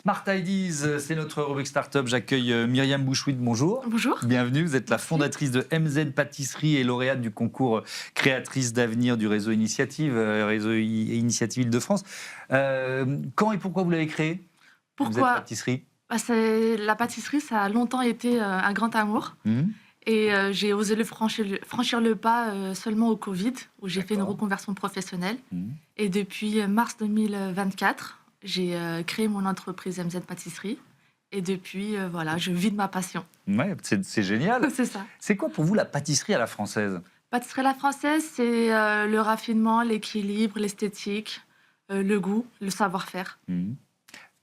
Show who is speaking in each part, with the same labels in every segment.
Speaker 1: Smart Ideas, c'est notre rubrique Startup. J'accueille Myriam Bouchouid. Bonjour.
Speaker 2: Bonjour.
Speaker 1: Bienvenue. Vous êtes la fondatrice de MZ Pâtisserie et lauréate du concours Créatrice d'avenir du réseau Initiative, Initiative Île-de-France. Quand et pourquoi vous l'avez créé?
Speaker 2: Pourquoi?
Speaker 1: MZ Pâtisserie.
Speaker 2: La pâtisserie, ça a longtemps été un grand amour. Et j'ai osé franchir le pas seulement au Covid, où j'ai fait une reconversion professionnelle. Et depuis mars 2024, j'ai créé mon entreprise MZ Pâtisserie. Et depuis, voilà, je vis de ma passion.
Speaker 1: Ouais, c'est génial.
Speaker 2: C'est ça.
Speaker 1: C'est quoi pour vous la pâtisserie à la française?
Speaker 2: Pâtisserie à la française, c'est le raffinement, l'équilibre, l'esthétique, le goût, le savoir-faire.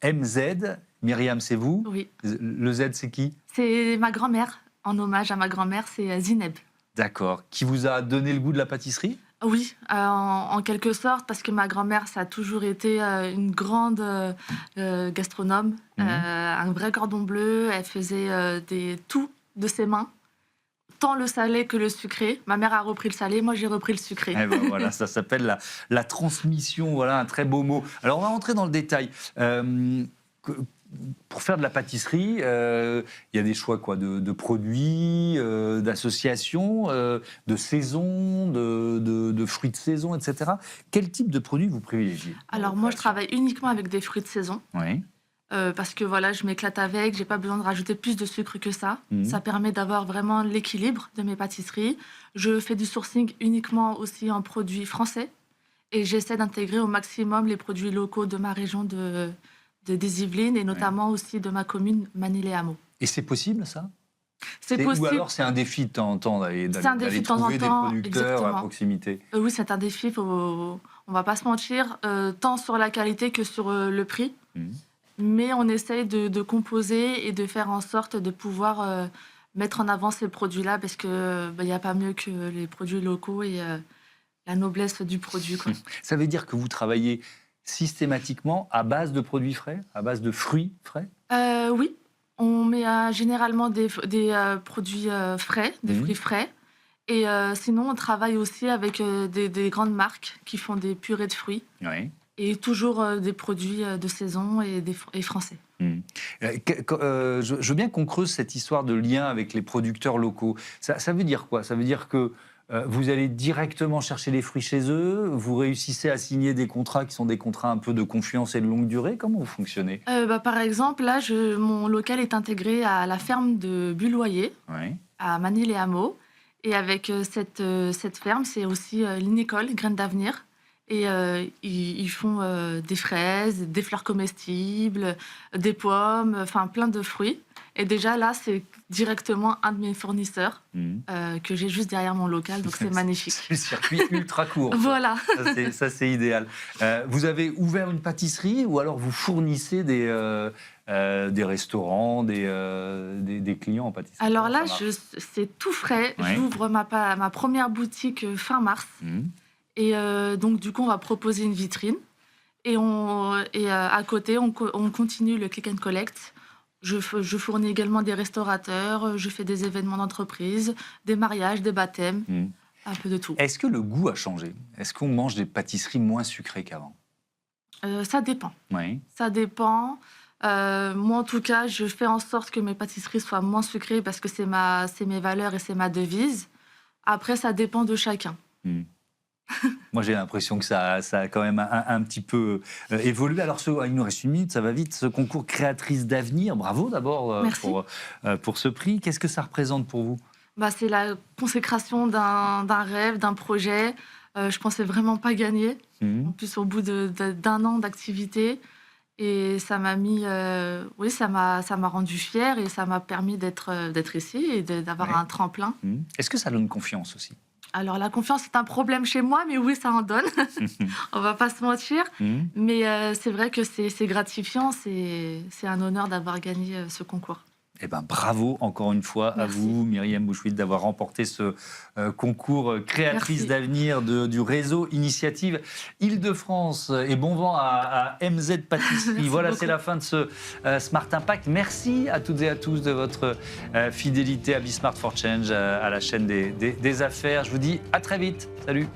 Speaker 1: MZ, Myriam, c'est vous?
Speaker 2: Oui.
Speaker 1: Le Z, c'est qui?
Speaker 2: C'est ma grand-mère. En hommage à ma grand-mère, c'est Zineb.
Speaker 1: D'accord. Qui vous a donné le goût de la pâtisserie?
Speaker 2: Oui, en quelque sorte, parce que ma grand-mère, ça a toujours été une grande gastronome, un vrai cordon bleu. Elle faisait tout de ses mains, tant le salé que le sucré. Ma mère a repris le salé, moi j'ai repris le sucré.
Speaker 1: Eh ben voilà, ça s'appelle la transmission, voilà un très beau mot. Alors on va rentrer dans le détail. Pour faire de la pâtisserie, il y a des choix de produits, d'associations, de saison, de fruits de saison, etc. Quel type de produits vous privilégiez?
Speaker 2: Alors moi, je travaille uniquement avec des fruits de saison.
Speaker 1: Oui.
Speaker 2: Parce que voilà, je m'éclate avec, j'ai pas besoin de rajouter plus de sucre que ça. Ça permet d'avoir vraiment l'équilibre de mes pâtisseries. Je fais du sourcing uniquement aussi en produits français. Et j'essaie d'intégrer au maximum les produits locaux de ma région des Yvelines et notamment aussi de ma commune Manille-les-Hameaux.
Speaker 1: Et c'est possible, ça?
Speaker 2: C'est possible.
Speaker 1: Ou alors c'est un défi de temps en temps d'aller trouver des producteurs à proximité?
Speaker 2: Oui, c'est un défi, on va pas se mentir, tant sur la qualité que sur le prix. Mais on essaye de composer et de faire en sorte de pouvoir mettre en avant ces produits-là parce qu'il n'y a pas mieux que les produits locaux et la noblesse du produit, quoi.
Speaker 1: Ça veut dire que vous travaillez systématiquement à base de produits frais, à base de fruits frais?
Speaker 2: Oui, on met généralement des produits frais, des fruits frais. Et sinon, on travaille aussi avec des grandes marques qui font des purées de fruits. Oui. Et toujours des produits de saison et français.
Speaker 1: Je veux bien qu'on creuse cette histoire de lien avec les producteurs locaux. Ça veut dire quoi? Ça veut dire que vous allez directement chercher les fruits chez eux, vous réussissez à signer des contrats qui sont des contrats un peu de confiance et de longue durée. Comment vous fonctionnez?
Speaker 2: Par exemple, là, mon local est intégré à la ferme de Bulloyer, à Manille-les-Hameaux. Et avec cette ferme, c'est aussi l'Inécole, Graines d'Avenir. Et ils font des fraises, des fleurs comestibles, des pommes, enfin plein de fruits. Et déjà là, c'est directement un de mes fournisseurs que j'ai juste derrière mon local, donc c'est magnifique.
Speaker 1: C'est le circuit ultra court.
Speaker 2: Voilà.
Speaker 1: Ça, c'est idéal. Vous avez ouvert une pâtisserie ou alors vous fournissez des restaurants, des clients en pâtisserie?
Speaker 2: Alors là, c'est tout frais. J'ouvre ma première boutique fin mars. Et donc, du coup, on va proposer une vitrine. Et à côté, on continue le click and collect. Je fournis également des restaurateurs, je fais des événements d'entreprise, des mariages, des baptêmes, un peu de tout.
Speaker 1: Est-ce que le goût a changé? Est-ce qu'on mange des pâtisseries moins sucrées qu'avant?
Speaker 2: Ça dépend.
Speaker 1: Oui.
Speaker 2: Ça dépend. Moi, en tout cas, je fais en sorte que mes pâtisseries soient moins sucrées parce que c'est mes valeurs et c'est ma devise. Après, ça dépend de chacun.
Speaker 1: Moi, j'ai l'impression que ça a quand même un petit peu évolué. Alors, il nous reste une minute, ça va vite. Ce concours Créatrice d'avenir, bravo d'abord pour ce prix. Qu'est-ce que ça représente pour vous?
Speaker 2: C'est la consécration d'un rêve, d'un projet. Je pensais vraiment pas gagner. En plus, au bout d'un an d'activité. Et ça m'a mis... oui, ça m'a rendu fière et ça m'a permis d'être ici et d'avoir un tremplin.
Speaker 1: Est-ce que ça donne confiance aussi?
Speaker 2: Alors, la confiance, c'est un problème chez moi, mais oui, ça en donne. On va pas se mentir. Mais c'est vrai que c'est gratifiant. C'est un honneur d'avoir gagné ce concours.
Speaker 1: Eh ben, bravo encore une fois à vous, Myriam Bouchouid, d'avoir remporté ce concours Créatrice d'avenir du réseau Initiative Île-de-France. Et bon vent à MZ Pâtisserie. Voilà, c'est la fin de ce Smart Impact. Merci à toutes et à tous de votre fidélité à Be Smart for Change, à la chaîne des affaires. Je vous dis à très vite. Salut.